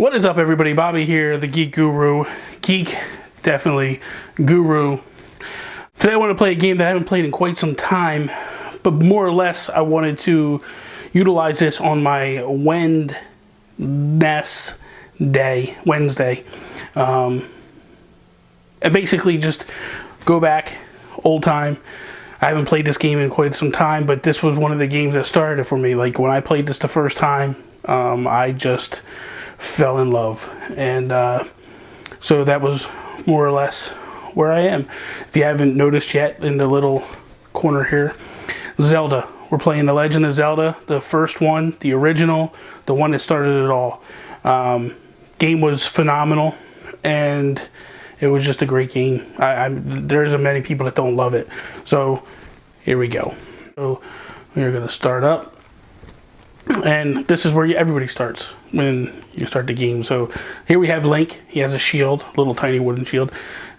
What is up, everybody? Bobby here, the Geek Guru. Geek, definitely guru. Today I want to play a game that I haven't played in quite some time, but more or less I wanted to utilize this on my wedNESday, Wednesday. And basically just go back, old time. I haven't played this game in quite some time, but this was one of the games that started it for me. Like when I played this the first time, I just fell in love, and so that was more or less where I am. If you haven't noticed yet, in the little corner here, Zelda. We're playing the Legend of Zelda, the first one, the original, the one that started it all. Game was phenomenal, and it was just a great game. There's many people that don't love it. So here we go. So we're going to start up. And this is where everybody starts when you start the game. So here we have Link. He has a shield, a little tiny wooden shield.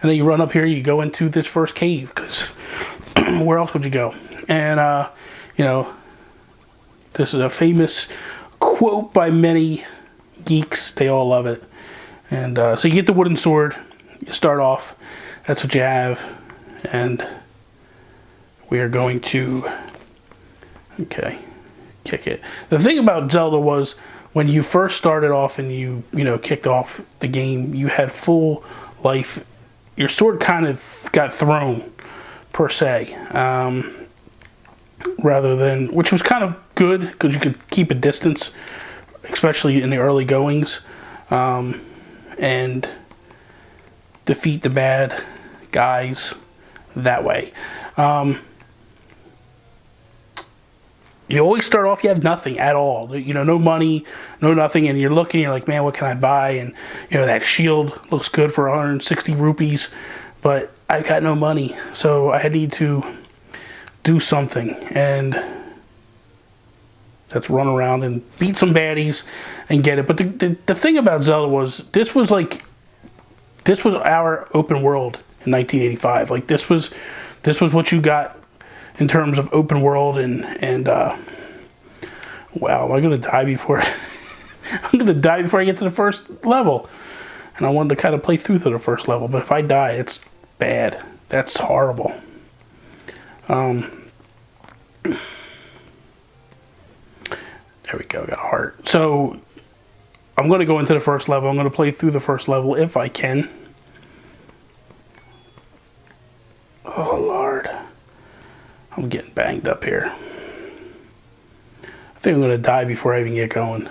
And then you run up here, you go into this first cave, because where else would you go? And, you know, this is a famous quote by many geeks. They all love it. And so you get the wooden sword. You start off. That's what you have. And we are going to... Okay. Kick it. The thing about Zelda was when you first started off and you kicked off the game, you had full life. Your sword kind of got thrown, per se, rather than, which was kind of good because you could keep a distance, especially in the early goings, and defeat the bad guys that way. You always start off, you have nothing at all. No money, no nothing, and you're looking, you're like, man, what can I buy? And, that shield looks good for 160 rupees, but I got no money, so I need to do something, and that's run around and beat some baddies and get it. But the thing about Zelda was, this was our open world in 1985. Like, this was what you got in terms of open world, and wow, am I gonna die before I'm gonna die before I get to the first level? And I wanted to kind of play through to the first level, but if I die, it's bad. That's horrible. There we go, got a heart. So I'm gonna go into the first level. I'm gonna play through the first level if I can. Oh Lord, I'm getting banged up here. I think I'm going to die before I even get going.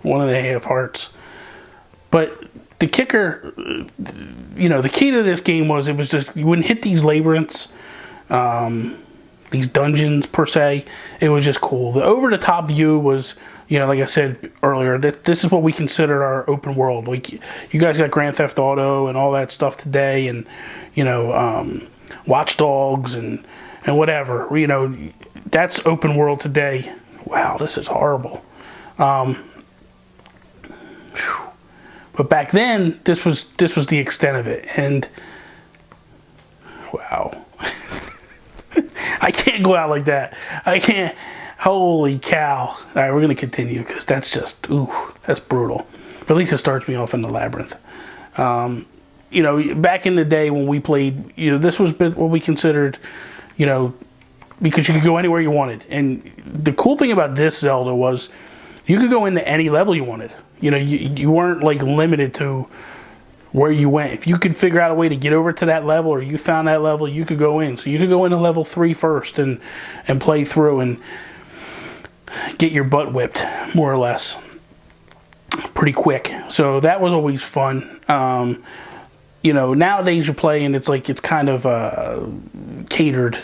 1.5 hearts. But the kicker, the key to this game was, it was just, you wouldn't hit these labyrinths, these dungeons per se. It was just cool. The over-the-top view was, like I said earlier, this is what we consider our open world. Like, you guys got Grand Theft Auto and all that stuff today, and, Watch Dogs and whatever, that's open world today. Wow, this is horrible. But back then, this was the extent of it, and wow, I can't go out like that. I can't. Holy cow! All right, we're gonna continue because that's just that's brutal. But at least it starts me off in the labyrinth. Back in the day when we played, this was what we considered, because you could go anywhere you wanted. And the cool thing about this Zelda was you could go into any level you wanted. You weren't like limited to where you went. If you could figure out a way to get over to that level, or you found that level, you could go in. So you could go into level 3 first and play through and get your butt whipped, more or less, pretty quick. So that was always fun. Nowadays you play and it's kind of catered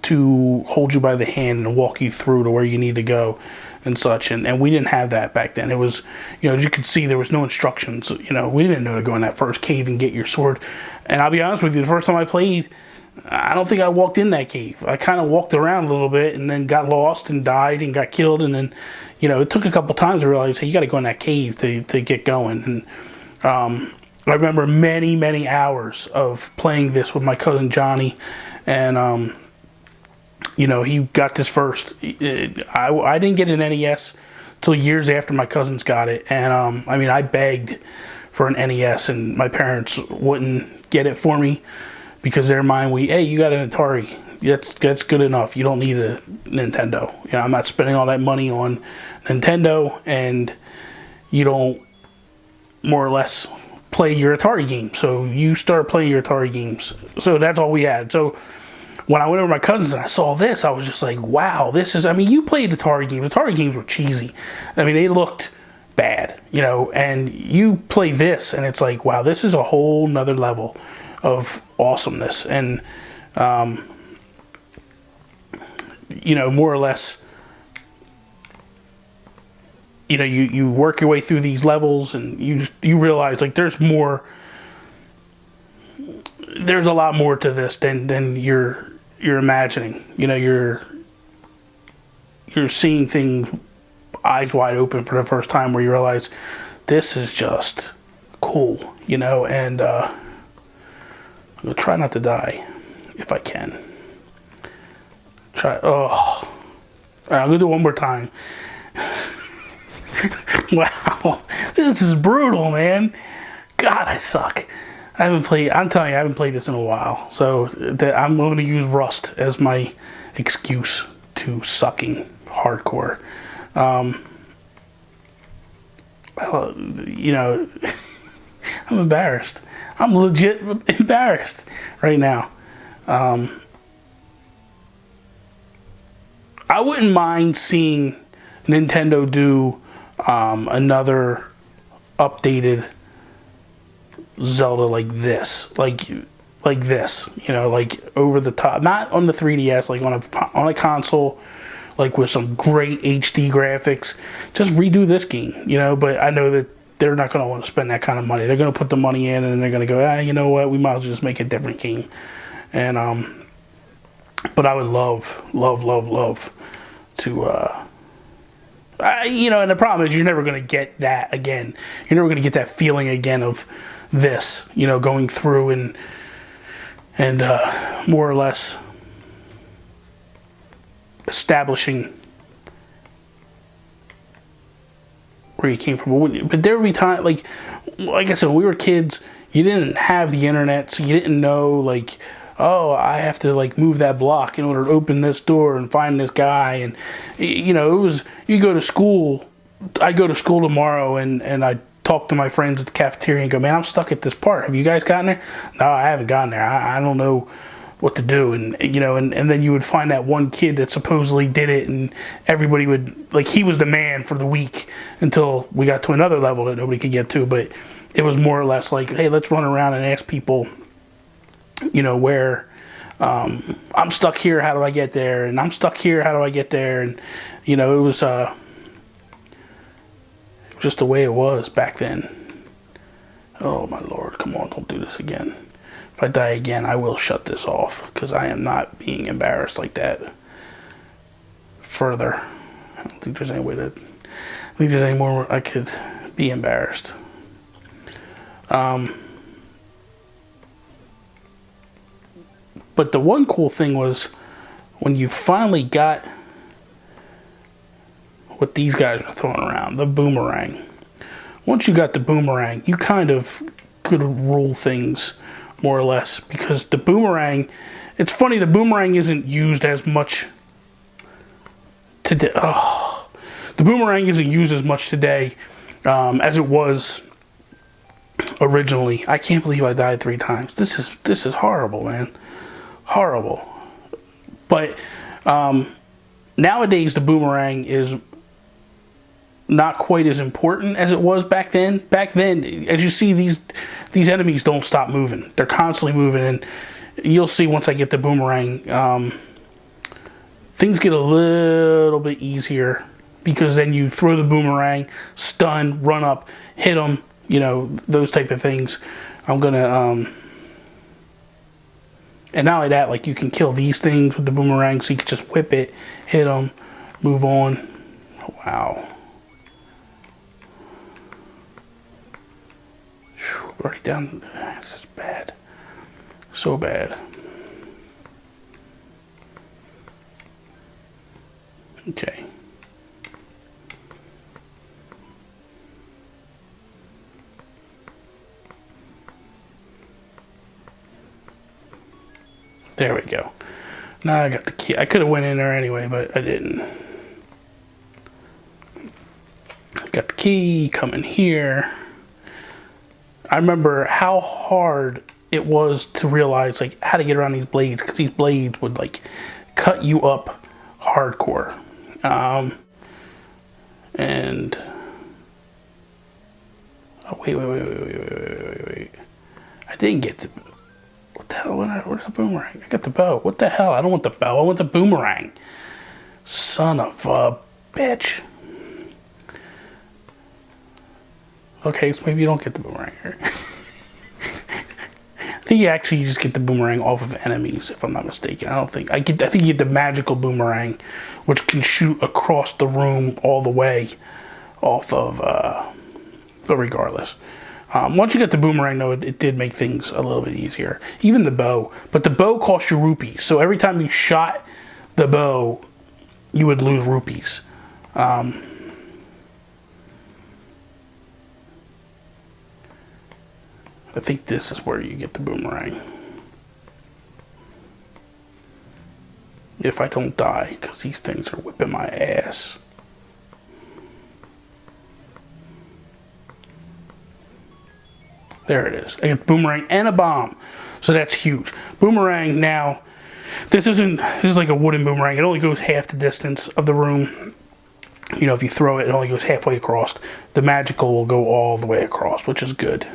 to hold you by the hand and walk you through to where you need to go and such. And we didn't have that back then. It was, as you could see, there was no instructions. We didn't know to go in that first cave and get your sword. And I'll be honest with you, the first time I played, I don't think I walked in that cave. I kind of walked around a little bit and then got lost and died and got killed. And then, it took a couple times to realize, hey, you got to go in that cave to get going. And I remember many, many hours of playing this with my cousin Johnny, and he got this first. I didn't get an NES till years after my cousins got it. And I mean, I begged for an NES, and my parents wouldn't get it for me because their mind, hey, you got an Atari. That's good enough. You don't need a Nintendo. You know, I'm not spending all that money on Nintendo, and you don't more or less play your Atari games. So you start playing your Atari games. So that's all we had. So when I went over to my cousins and I saw this, I was just like, wow, this is, I mean, you played Atari games. Atari games were cheesy. I mean, they looked bad, you know, and you play this and it's like, wow, this is a whole nother level of awesomeness. And, you know, more or less, you know, you work your way through these levels and you realize like there's a lot more to this than you're imagining. You know, you're seeing things eyes wide open for the first time, where you realize this is just cool, you know. And I'm gonna try not to die if I can. All right, I'm gonna do it one more time. Wow, this is brutal, man. God, I suck. I'm telling you, I haven't played this in a while. So I'm going to use Rust as my excuse to sucking hardcore. You know, I'm embarrassed. I'm legit embarrassed right now. I wouldn't mind seeing Nintendo do another updated Zelda like this, like this, you know, like over the top, not on the 3DS, like on a console, like with some great HD graphics. Just redo this game, you know. But I know that they're not going to want to spend that kind of money. They're going to put the money in, and they're going to go, you know what, we might as well just make a different game. And but I would love to. You know, and the problem is you're never going to get that again. You're never going to get that feeling again of this, you know, going through and more or less establishing where you came from. But there would be time, like I said, when we were kids, you didn't have the internet, so you didn't know, like, oh, I have to like move that block in order to open this door and find this guy. And you know, it was, you go to school, I'd go to school tomorrow and I'd talk to my friends at the cafeteria and go, man, I'm stuck at this part. Have you guys gotten there? No, I haven't gotten there. I don't know what to do. And you know, and then you would find that one kid that supposedly did it, and everybody would, like, he was the man for the week until we got to another level that nobody could get to. But it was more or less like, hey, let's run around and ask people, you know, where I'm stuck here, how do I get there? And I'm stuck here, how do I get there? And you know, it was just the way it was back then. Oh my Lord, come on, don't do this again. If I die again, I will shut this off, because I am not being embarrassed like that further. I don't think there's any way to, I think there's any more I could be embarrassed. But the one cool thing was when you finally got what these guys were throwing around, the boomerang. Once you got the boomerang, you kind of could rule things more or less, because the boomerang, it's funny, the boomerang isn't used as much today. Oh, the boomerang isn't used as much today as it was originally. I can't believe I died 3 times. This is horrible, man. Horrible. But nowadays the boomerang is not quite as important as it was back then. Back then, as you see, these enemies don't stop moving. They're constantly moving, and you'll see once I get the boomerang, things get a little bit easier, because then you throw the boomerang, stun, run up, hit them, you know, those type of things. I'm gonna and not only that, like, you can kill these things with the boomerang, so you can just whip it, hit them, move on. Wow. Whew, already down. This is bad. So bad. Okay. There we go. Now I got the key. I could have went in there anyway, but I didn't. Got the key, come in here. I remember how hard it was to realize like how to get around these blades, because these blades would like cut you up hardcore. And oh, wait. I didn't get the, what the hell? Where's the boomerang? I got the bow. What the hell? I don't want the bow. I want the boomerang. Son of a bitch. Okay, so maybe you don't get the boomerang here. I think you actually just get the boomerang off of enemies, if I'm not mistaken. I think you get the magical boomerang, which can shoot across the room all the way off of, but regardless. Once you get the boomerang, though, it did make things a little bit easier. Even the bow. But the bow cost you rupees. So every time you shot the bow, you would lose rupees. I think this is where you get the boomerang. If I don't die, because these things are whipping my ass. There it is. I get boomerang and a bomb. So that's huge. Boomerang now, this is like a wooden boomerang. It only goes half the distance of the room. You know, if you throw it, it only goes halfway across. The magical will go all the way across, which is good.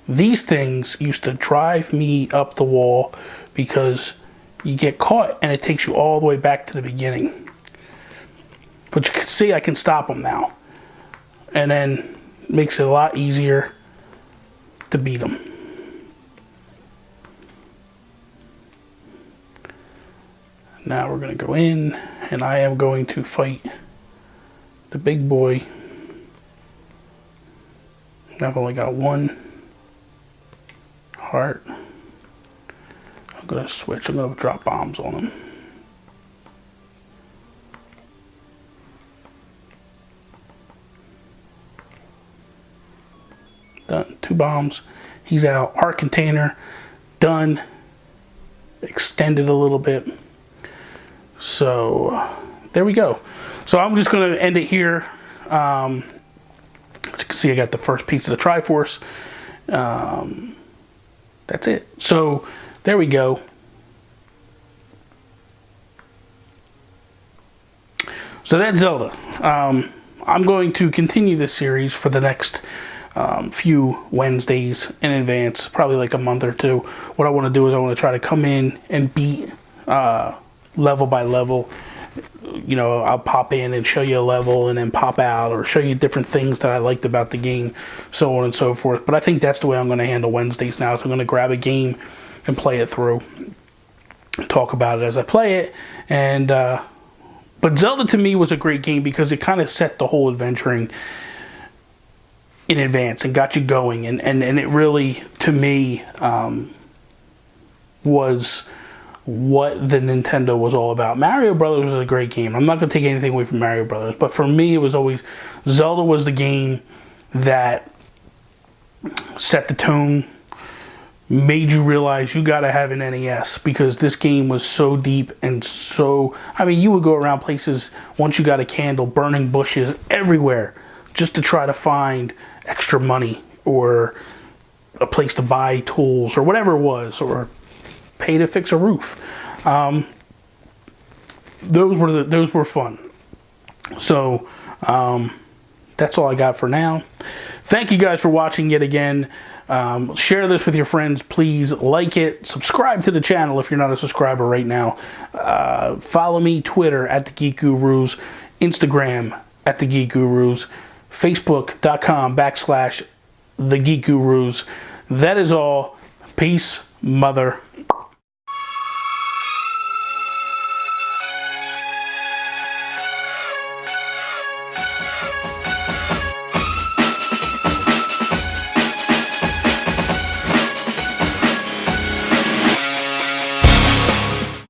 These things used to drive me up the wall because you get caught and it takes you all the way back to the beginning. But you can see I can stop them now. And then makes it a lot easier to beat them. Now we're going to go in and I am going to fight the big boy. I've only got one heart. I'm going to switch. I'm going to drop bombs on him. Done. 2 bombs. He's out. Art container. Done. Extended a little bit. So there we go. So I'm just going to end it here. As you can see, I got the first piece of the Triforce. That's it. So there we go. So that's Zelda. I'm going to continue this series for the next few Wednesdays in advance, probably like a month or two. What I want to do is I want to try to come in and beat level by level. You know, I'll pop in and show you a level and then pop out, or show you different things that I liked about the game, so on and so forth. But I think that's the way I'm going to handle Wednesdays now. So I'm going to grab a game and play it through, talk about it as I play it. And but Zelda to me was a great game because it kind of set the whole adventuring in advance and got you going, and it really, to me, was what the Nintendo was all about. Mario Brothers was a great game. I'm not going to take anything away from Mario Brothers, but for me, it was always, Zelda was the game that set the tone, made you realize you got to have an NES, because this game was so deep and so, I mean, you would go around places, once you got a candle, burning bushes everywhere, just to try to find extra money, or a place to buy tools, or whatever it was, or pay to fix a roof. Those were fun. So that's all I got for now. Thank you guys for watching yet again. Share this with your friends, please. Like it. Subscribe to the channel if you're not a subscriber right now. Follow me, Twitter at the Geek Gurus, Instagram at the Geek Gurus, Facebook.com/the Geek Gurus. That is all. Peace, mother.